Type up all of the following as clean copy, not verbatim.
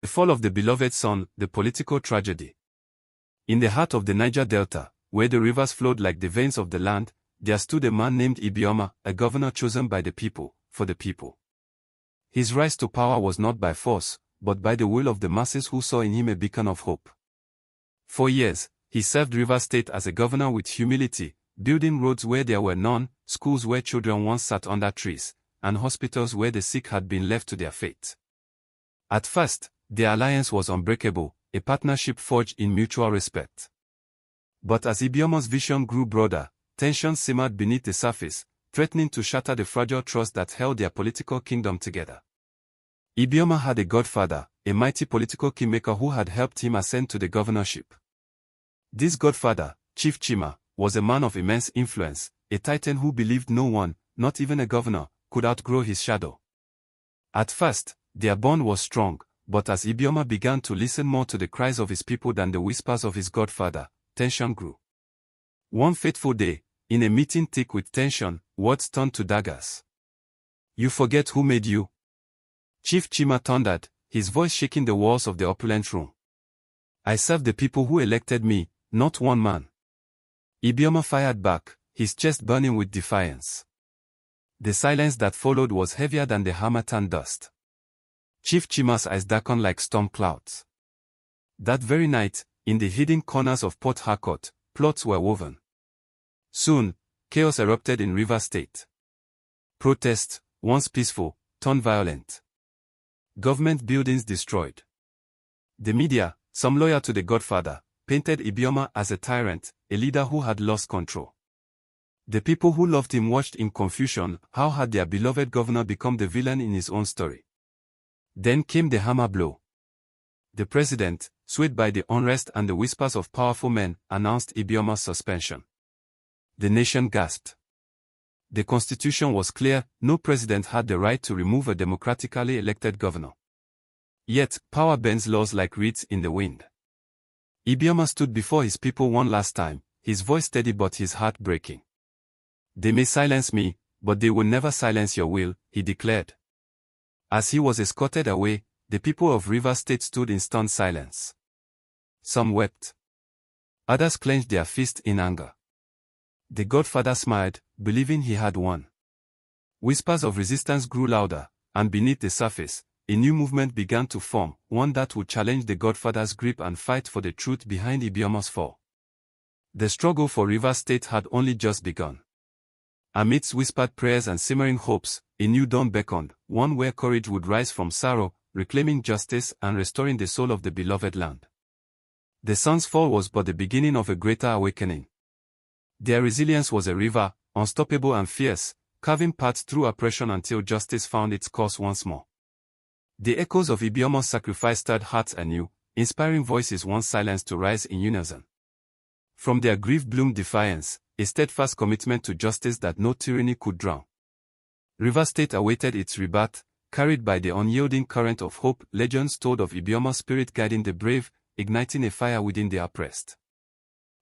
The fall of the beloved son, the political tragedy. In the heart of the Niger Delta, where the rivers flowed like the veins of the land, there stood a man named Ebiama, a governor chosen by the people, for the people. His rise to power was not by force, but by the will of the masses who saw in him a beacon of hope. For years, he served Rivers State as a governor with humility, building roads where there were none, schools where children once sat under trees, and hospitals where the sick had been left to their fate. At first, their alliance was unbreakable, a partnership forged in mutual respect. But as Ebiama's vision grew broader, tensions simmered beneath the surface, threatening to shatter the fragile trust that held their political kingdom together. Ebiama had a godfather, a mighty political kingmaker who had helped him ascend to the governorship. This godfather, Chief Chima, was a man of immense influence, a titan who believed no one, not even a governor, could outgrow his shadow. At first, their bond was strong, but as Ebiama began to listen more to the cries of his people than the whispers of his godfather, tension grew. One fateful day, in a meeting thick with tension, words turned to daggers. "You forget who made you?" Chief Chima thundered, his voice shaking the walls of the opulent room. "I serve the people who elected me, not one man." Ebiama fired back, his chest burning with defiance. The silence that followed was heavier than the harmattan dust. Chief Chima's eyes darkened like storm clouds. That very night, in the hidden corners of Port Harcourt, plots were woven. Soon, chaos erupted in Rivers State. Protests, once peaceful, turned violent. Government buildings destroyed. The media, some loyal to the godfather, painted Ebiama as a tyrant, a leader who had lost control. The people who loved him watched in confusion. How had their beloved governor become the villain in his own story? Then came the hammer blow. The president, swayed by the unrest and the whispers of powerful men, announced Ebiama's suspension. The nation gasped. The constitution was clear: no president had the right to remove a democratically elected governor. Yet, power bends laws like reeds in the wind. Ebiama stood before his people one last time, his voice steady but his heart breaking. "They may silence me, but they will never silence your will," he declared. As he was escorted away, the people of Rivers State stood in stunned silence. Some wept. Others clenched their fists in anger. The godfather smiled, believing he had won. Whispers of resistance grew louder, and beneath the surface, a new movement began to form, one that would challenge the godfather's grip and fight for the truth behind Ebiama's fall. The struggle for Rivers State had only just begun. Amidst whispered prayers and simmering hopes, a new dawn beckoned, one where courage would rise from sorrow, reclaiming justice and restoring the soul of the beloved land. The sun's fall was but the beginning of a greater awakening. Their resilience was a river, unstoppable and fierce, carving paths through oppression until justice found its course once more. The echoes of Ebiama's sacrifice stirred hearts anew, inspiring voices once silenced to rise in unison. From their grief bloomed defiance, a steadfast commitment to justice that no tyranny could drown. Rivers State awaited its rebirth, carried by the unyielding current of hope. Legends told of Ebiama's spirit guiding the brave, igniting a fire within the oppressed.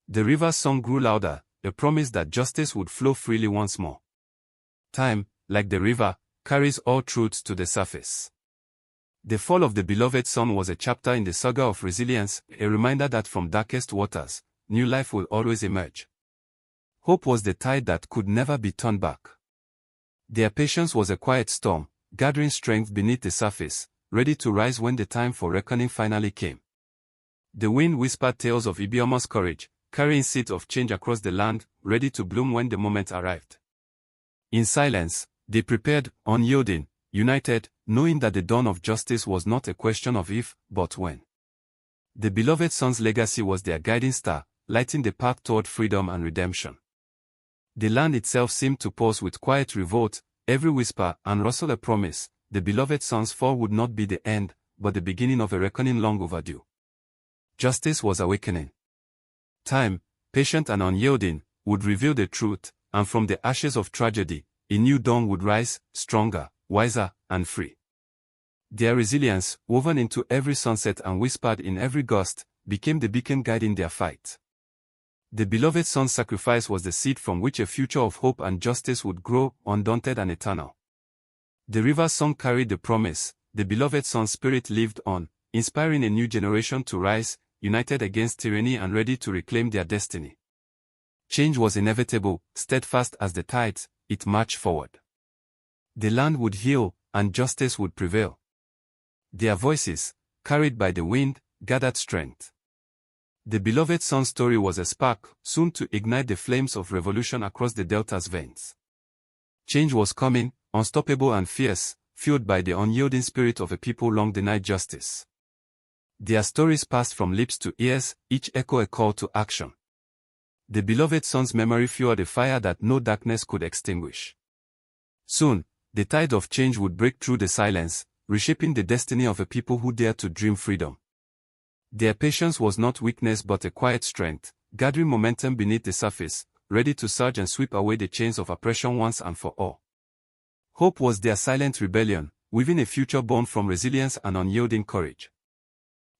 The river's song grew louder, a promise that justice would flow freely once more. Time, like the river, carries all truths to the surface. The fall of the beloved son was a chapter in the saga of resilience, a reminder that from darkest waters, new life will always emerge. Hope was the tide that could never be turned back. Their patience was a quiet storm, gathering strength beneath the surface, ready to rise when the time for reckoning finally came. The wind whispered tales of Ebiama's courage, carrying seeds of change across the land, ready to bloom when the moment arrived. In silence, they prepared, unyielding, united, knowing that the dawn of justice was not a question of if, but when. The beloved son's legacy was their guiding star, lighting the path toward freedom and redemption. The land itself seemed to pulse with quiet revolt, every whisper and rustle a promise. The beloved son's fall would not be the end, but the beginning of a reckoning long overdue. Justice was awakening. Time, patient and unyielding, would reveal the truth, and from the ashes of tragedy, a new dawn would rise, stronger, wiser, and free. Their resilience, woven into every sunset and whispered in every gust, became the beacon guiding their fight. The beloved son's sacrifice was the seed from which a future of hope and justice would grow, undaunted and eternal. The river's song carried the promise, the beloved son's spirit lived on, inspiring a new generation to rise, united against tyranny and ready to reclaim their destiny. Change was inevitable, steadfast as the tides, it marched forward. The land would heal, and justice would prevail. Their voices, carried by the wind, gathered strength. The beloved son's story was a spark, soon to ignite the flames of revolution across the Delta's veins. Change was coming, unstoppable and fierce, fueled by the unyielding spirit of a people long denied justice. Their stories passed from lips to ears, each echo a call to action. The beloved son's memory fueled a fire that no darkness could extinguish. Soon, the tide of change would break through the silence, reshaping the destiny of a people who dared to dream freedom. Their patience was not weakness but a quiet strength, gathering momentum beneath the surface, ready to surge and sweep away the chains of oppression once and for all. Hope was their silent rebellion, weaving a future born from resilience and unyielding courage.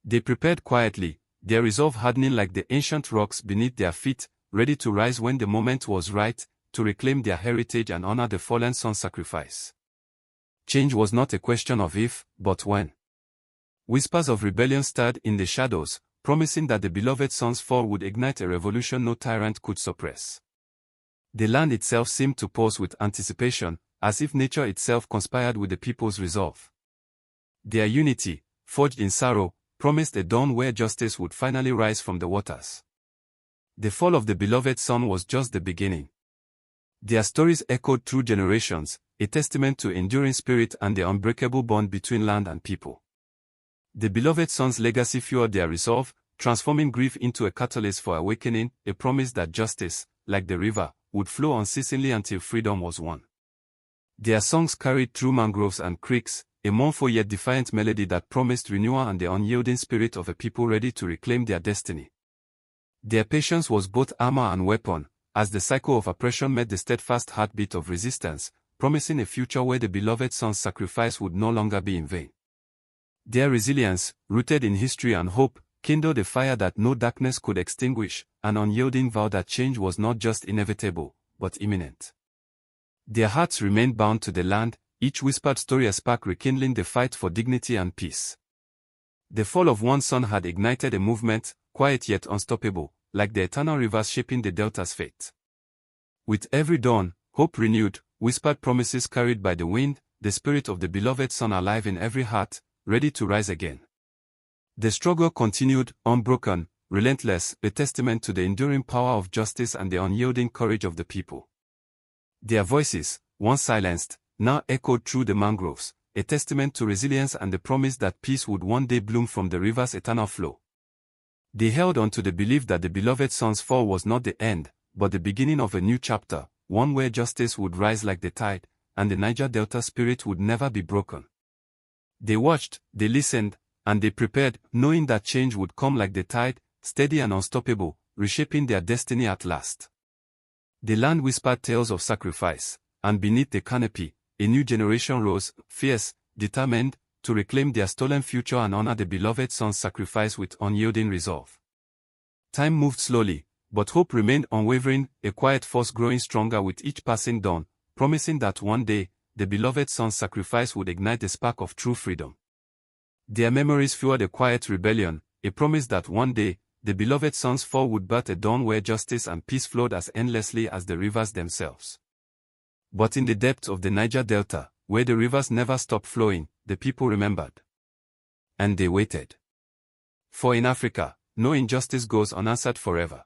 They prepared quietly, their resolve hardening like the ancient rocks beneath their feet, ready to rise when the moment was right, to reclaim their heritage and honor the fallen son's sacrifice. Change was not a question of if, but when. Whispers of rebellion stirred in the shadows, promising that the beloved son's fall would ignite a revolution no tyrant could suppress. The land itself seemed to pulse with anticipation, as if nature itself conspired with the people's resolve. Their unity, forged in sorrow, promised a dawn where justice would finally rise from the waters. The fall of the beloved son was just the beginning. Their stories echoed through generations, a testament to enduring spirit and the unbreakable bond between land and people. The beloved son's legacy fueled their resolve, transforming grief into a catalyst for awakening, a promise that justice, like the river, would flow unceasingly until freedom was won. Their songs carried through mangroves and creeks, a mournful yet defiant melody that promised renewal and the unyielding spirit of a people ready to reclaim their destiny. Their patience was both armor and weapon, as the cycle of oppression met the steadfast heartbeat of resistance, promising a future where the beloved son's sacrifice would no longer be in vain. Their resilience, rooted in history and hope, kindled a fire that no darkness could extinguish, an unyielding vow that change was not just inevitable, but imminent. Their hearts remained bound to the land, each whispered story a spark rekindling the fight for dignity and peace. The fall of one son had ignited a movement, quiet yet unstoppable, like the eternal rivers shaping the Delta's fate. With every dawn, hope renewed, whispered promises carried by the wind, the spirit of the beloved son alive in every heart, ready to rise again. The struggle continued, unbroken, relentless, a testament to the enduring power of justice and the unyielding courage of the people. Their voices, once silenced, now echoed through the mangroves, a testament to resilience and the promise that peace would one day bloom from the river's eternal flow. They held on to the belief that the beloved son's fall was not the end, but the beginning of a new chapter, one where justice would rise like the tide, and the Niger Delta spirit would never be broken. They watched, they listened, and they prepared, knowing that change would come like the tide, steady and unstoppable, reshaping their destiny at last. The land whispered tales of sacrifice, and beneath the canopy, a new generation rose, fierce, determined, to reclaim their stolen future and honor the beloved son's sacrifice with unyielding resolve. Time moved slowly, but hope remained unwavering, a quiet force growing stronger with each passing dawn, promising that one day, the beloved son's sacrifice would ignite the spark of true freedom. Their memories fueled a quiet rebellion, a promise that one day, the beloved son's fall would birth a dawn where justice and peace flowed as endlessly as the rivers themselves. But in the depths of the Niger Delta, where the rivers never stopped flowing, the people remembered. And they waited. For in Africa, no injustice goes unanswered forever.